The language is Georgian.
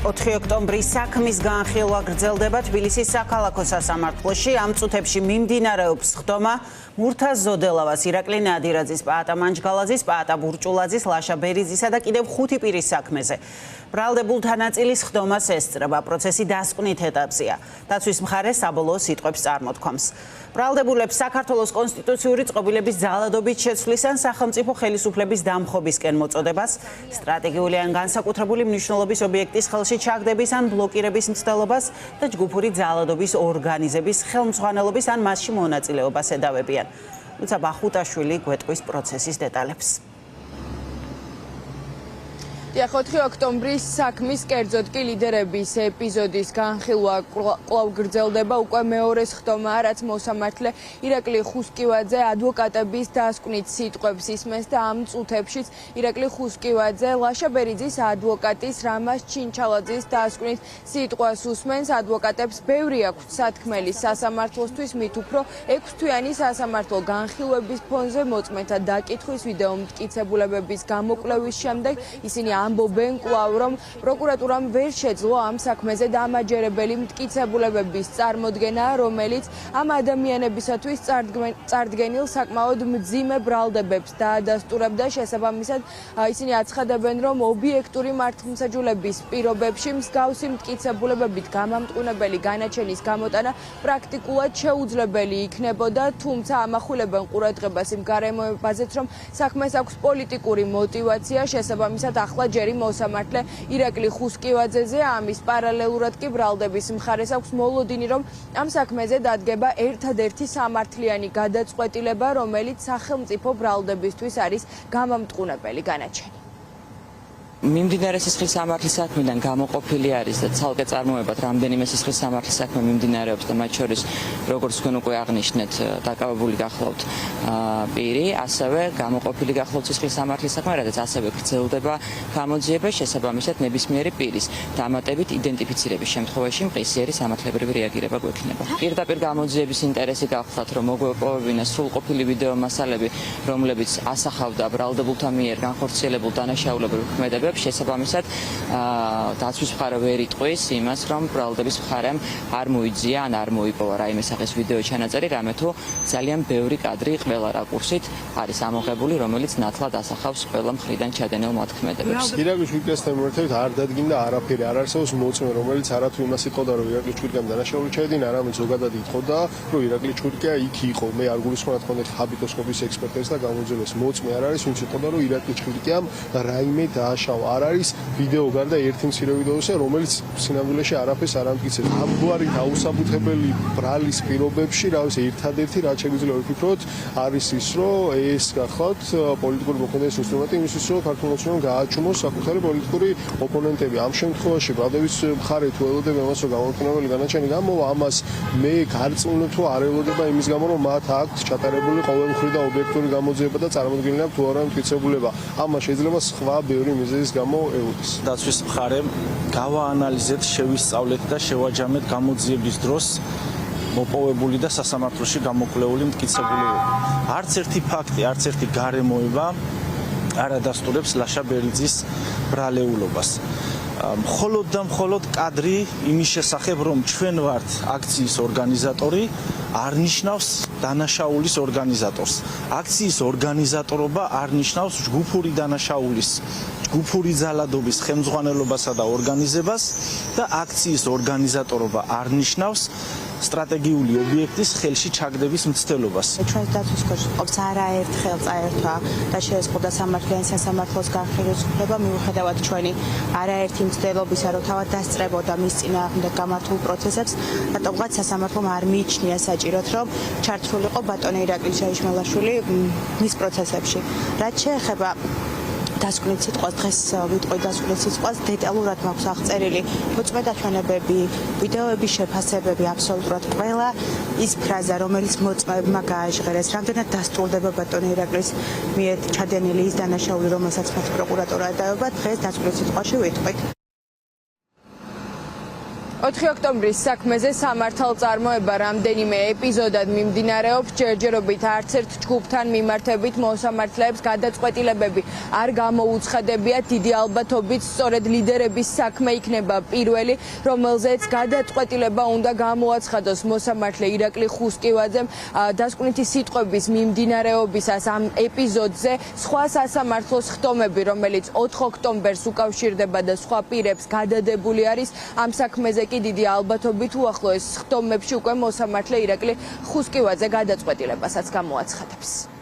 4 ოქტომბრის საქმის განხილვა გრძელდება თბილისის საქალაქო სასამართლოში. ამ წუთებში მიმდინარეობს ხდომა მურთაზ ზოდელავას, ირაკლი ნადირაძის, პაატა მანჯგალაძის, პაატა ბურჭულაძის, ლაშა ბერიძისა და კიდევ 5 პირის საქმეზე. ბრალდებულთა ნაწილის ხდომას ესწრება, პროცესი დასკვნით ეტაპზეა. დაცვის მხარე საბოლოო სიტყვებს წარმოთქვამს. ბრალდებულებს საქართველოს კონსტიტუციური წყობილების ძალადობით შეცვლის ან სახელმწიფო ხელისუფლების დამხობისკენ მოწოდებას, სტრატეგიული ან განსაკუთრებული მნიშვნელობის ობიექტის ხელში ჩაგდების ან ბლოკირების მცდელობას და ჯგუფური ძალადობის ორგანიზების ხელმძღვანელობის ან მასში მონაწილეობას ედავებიან. თუმცა ბახუტაშვილი გვეტყვის პროცესის დეტალებს. 4 ოქტომბრის საქმის კერძოდ კი ლიდერების ეპიზოდის განხილვა კვლავ გრძელდება. უკვე მეორეს ხდომაა, რაც მოსამართლე ირაკლი ხუსკივაძე ადვოკატების დასკვნით სიტყვებს ისმენს და ამ წუთებშიც ირაკლი ხუსკივაძე ლაშა ბერიძის ადვოკატის რამაზ ჩინჩალაძის დასკვნით სიტყვას უსმენს. ადვოკატებს ბევრი აქვთ სათქმელი სასამართლოსთვის, მით უფრო 6 თვიანი სასამართლო განხილვების ფონზე მოწმეთა დაკითხვის ვიდეო მტკიცებულებების გამოკვლევის შემდეგ ისინი ამბობენ კვლავ, რომ პროკურატურამ ვერ შეძლო ამ საქმეზე დამაჯერებელი მტკიცებულებების წარმოდგენა, რომელიც ამ ადამიანებისათვის წარდგენილ საკმაოდ მძიმე ბრალდებებს დაადასტურებდა. შესაბამისად, ისინი აცხადებენ, რომ ობიექტური მართლმსაჯულების პირობებში მსგავსი მტკიცებულებებით გამამტყუნებელი განაჩენის გამოტანა პრაქტიკულად შეუძლებელი იქნებოდა, თუმცა ამახვილებენ ყურადღებას იმ გარემოებაზეც, რომ საქმეს აქვს პოლიტიკური მოტივაცია. შესაბამისად, ახლა ჯერი მოსამართლე ირაკლი ხუსკივაძეზე, ამის პარალელურად კი ბრალდების მხარეს აქვს მოლოდინი, რომ ამ საქმეზე დადგება ერთადერთი სამართლიანი გადაწყვეტილება, რომელიც სახელმწიფო ბრალდებისთვის არის გამამტყუნებელი განაჩენი. მიმდინარე სისხლის სამართლის საქმიდან გამოყოფილი არის და ცალკე წარმოებად რამდენიმე სისხლის სამართლის საქმე მიმდინარეობს და მათ შორის როგორც თქვენ უკვე აღნიშნეთ დაკავებული გახლავთ პირი, ასევე გამოყოფილი გახლავთ სისხლის სამართლის საქმე, რადგან ასევე გრძელდება გამოძიება შესაბამისად ნებისმიერი პირის დამატებით იდენტიფიცირების შემთხვევაში მყისიერი სამართლებრივი რეაგირება გვექნება. პირდაპირ გამოძიების ინტერესი გახლავთ, რომ მოგვეპოვებინა სრულყოფილი ვიდეო მასალები, რომლებიც ასახავდა ბრალდებულთა მიერ განხორციელებულ დანაშაულებრივ ქმედებებს. შესაბამისად, დაცვის მხარე ვერ იტყვის იმას, რომ ბრალდების მხარემ არ მოიძია ან არ მოიპოვა რაიმე სახის ვიდეო ჩანაწერი, რამე თუ ძალიან ბევრი კადრი ყველა რაკურსით არის ამოღებული, რომელიც ნათლად ასახავს ყველა მხრიდან ჩადენილ მოქმედებებს. ირაკლი ჩურკიასთან მიმართებით არ დადგინდა არაფერი, არ არსებობს მოწმე, რომელიც არათუ იმას იტყოდა, რომ ირაკლი ჩურკიამ დანაშაული ჩაედინა, არამედ ზოგადად იტყოდა, რომ ირაკლი ჩურკია იქ იყო. მე არ გულისხმობ თქვენ ჰაბიტოსკოპის ექსპერტებს და გამოძიებას მოწმე არ არის, ვინც იტყოდა, რომ ირაკლი ჩურკიამ რაიმე დააშავა. არ არის ვიდეო გარდა ერთი მცირე ვიდეოზე, რომელიც სინამდვილეში არაფერს არ ამტკიცებს. ამგვარი დაუსაბუთებელი ბრალის პირობებში, რა ვიცი, ერთადერთი რაც შეგვიძლია ვფიქროთ, არის ის, რომ ეს გახლავთ პოლიტიკური მოქმედების ინსტრუმენტი იმისთვის, რომ ქართულ მოქალაქეებმა გააჩუმოს საკუთარი პოლიტიკური ოპონენტები. ამ შემთხვევაში ბრალდების მხარე თუ ელოდება იმას, რომ გამომტყუნებელი განაჩენი გამოვა, ამას მე გარწმუნებ თუ არ ელოდება იმის გამო, რომ მათ აქვთ ჩატარებული ყოველმხრივი და ობიექტური გამოძიება და წარმოდგენილი აქვს თუ არა მტკიცებულება. ამას შეიძლება სხვა ბევრი მიზეზი გამოეუდის. დაცვის მხარემ გავაანალიზეთ, შევისწავლეთ და შევაჯამეთ გამოძიების დროს მოპოვებული და სასამართლოში გამოკვლეული მტკიცებულებები. არც ერთი ფაქტი, არც ერთი გარემოება არ ადასტურებს ლაშა ბერიძის ბრალეულობას. მხოლოდ და მხოლოდ კადრი იმის შესახებ, რომ ჩვენ ვართ აქციის ორგანიზატორი, არ ნიშნავს დანაშაულის ორგანიზატორს. აქციის ორგანიზატორობა არ ნიშნავს ჯგუფური დანაშაულის, ჯგუფური ძალადობის ხელმძღვანელობასა და ორგანიზებას და აქციის ორგანიზატორობა არ ნიშნავს სტრატეგიული ობიექტის ხელში ჩაგდების მცდელობას. ჩვენს დაცვის ქვეშ ყოფს არაერთხელ წაერთვა და შეეზღუდა სამართლიანი სასამართლოს განხილვის უფლება, მიუხედავად ჩვენი არაერთი მცდელობისა, რომ თავად დასწრებოდა მის წინააღმდეგ გამართულ პროცესებს, რატომღაც სასამართლომ არ მიიჩნია საჭიროდ, რომ ჩართულიყო ბატონი ირაკლი ჩაიშმელაშვილი მის პროცესებში. რაც შეეხება დასკვნით სიტყვას, დღეს ვიტყვი დასკვნით სიტყვას, დეტალურად მაქვს აღწერილი მოწმედაჩვენებები, ვიდეოების შეფასებები, აბსოლუტურად ყველა ის ფრაზა, რომელიც მოწმეებმა გააჟღერეს, რამდენად დასტურდება ბატონი ირაკლის მიერ ჩადენილი ის დანაშაული, რომელსაც მათ პროკურატურა ედავება, დღეს დასკვნით სიტყვაში ვიტყვით. 4 ოქტომბრის საქმეზე სამართალწარმოება რამდენიმე ეპიზოდად მიმდინარეობს. ჯერჯერობით არც ერთ ჯგუფთან მიმართებით მოსამართლეებს გადაწყვეტილებები არ გამოუცხადებიათ. დიდი ალბათობით სწორედ ლიდერების საქმე იქნება პირველი, რომელზეც გადაწყვეტილება უნდა გამოაცხადოს მოსამართლე ირაკლი ხუსკივაძემ. დასკვნითი სიტყვების მიმდინარეობისას ამ ეპიზოდზე სხვა სასამართლოს ხტომები, რომელიც 4 ოქტომბერს უკავშირდება და სხვა პირებს გადადებული არის, ამ საქმეზე კი დიდი ალბათობით უახლოეს ხტომებში უკვე მოსამართლე ირაკლი ხუსკივაძე გადაწყვეტილებასაც გამოაცხადებს.